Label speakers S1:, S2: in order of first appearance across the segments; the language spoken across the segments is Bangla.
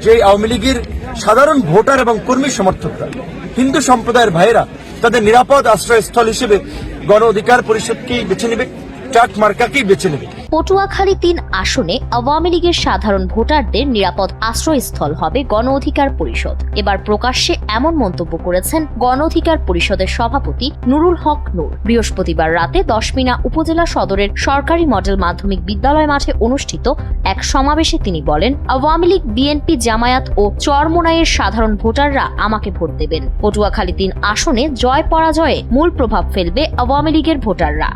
S1: যে আওয়ামী লীগের সাধারণ ভোটার এবং কর্মী সমর্থকরা, হিন্দু সম্প্রদায়ের ভাইয়েরা তাদের নিরাপদ আশ্রয়স্থল হিসেবে গণ অধিকার পরিষদকেই বেছে নেবে, ট্রাক মার্কাকেই বেছে নেবে।
S2: পটুয়াখালী ৩ আসনে আওয়ামী লীগের সাধারণ ভোটারদের নিরাপদ আশ্রয়স্থল হবে গণ অধিকার পরিষদ। এবার প্রকাশ্যে এমন মন্তব্য করেছেন গণ অধিকার পরিষদের সভাপতি নুরুল হক নূর। বৃহস্পতিবার রাতে দশমিনা উপজেলা সদরের সরকারি মডেল মাধ্যমিক বিদ্যালয় মাঠে অনুষ্ঠিত এক সমাবেশে তিনি বলেন, আওয়ামী লীগ, বিএনপি, জামায়াত ও চরমোনাইয়ের সাধারণ ভোটাররা আমাকে ভোট দেবেন। পটুয়াখালী ৩ আসনে জয় পরাজয়ে মূল প্রভাব ফেলবে আওয়ামী লীগের ভোটাররা।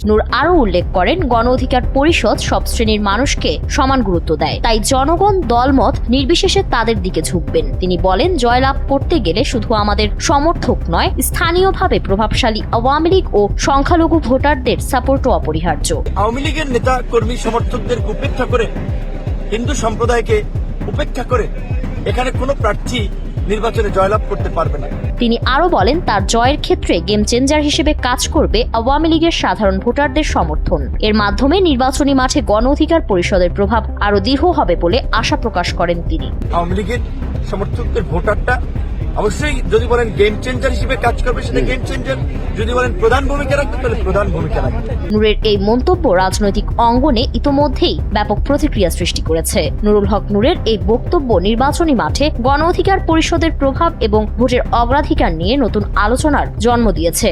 S2: নূর আরও উল্লেখ করেন, গণ অধিকার পরিষদ সব শ্রেণীর মানুষকে সমান গুরুত্ব দেয়, তাই জনগণ দলমত নির্বিশেষে তাদের দিকে ঝুঁকবেন। তিনি বলেন, জয়লাভ করতে গেলে শুধু আমাদের সমর্থক নয়, স্থানীয়ভাবে প্রভাবশালী আওয়ামী লীগ ও সংখ্যালঘু ভোটারদের সাপোর্টও অপরিহার্য।
S1: আওয়ামী লীগের নেতা কর্মী সমর্থকদের উপেক্ষা করে, হিন্দু সম্প্রদায়কে উপেক্ষা করে এখানে কোনো প্রার্থী নির্বাচনে জয়লাভ করতে পারবে না।
S2: তিনি আরো বলেন, তার জয়ের ক্ষেত্রে গেম চেঞ্জার হিসেবে কাজ করবে আওয়ামী লীগের সাধারণ ভোটারদের সমর্থন। এর মাধ্যমে নির্বাচনী মাঠে গণ অধিকার পরিষদের প্রভাব আরো দৃঢ় হবে বলে আশা প্রকাশ করেন তিনি।
S1: আওয়ামী লীগের সমর্থকদের ভোটারটা অবশ্যই যদি বলেন গেম চেঞ্জার হিসেবে কাজ করবে, সেটা গেম চেঞ্জার। যদি বলেন প্রধান ভূমিকা রাখবে, তাহলে প্রধান ভূমিকা রাখবে।
S2: নূরের এই মন্তব্য রাজনৈতিক অঙ্গনে ইতোমধ্যেই ব্যাপক প্রতিক্রিয়া সৃষ্টি করেছে। নুরুল হক নূরের এই বক্তব্য নির্বাচনী মাঠে গণ অধিকার পরিষদের প্রভাব এবং ভোটের অগ্রাধিকার নিয়ে নতুন আলোচনার জন্ম দিয়েছে।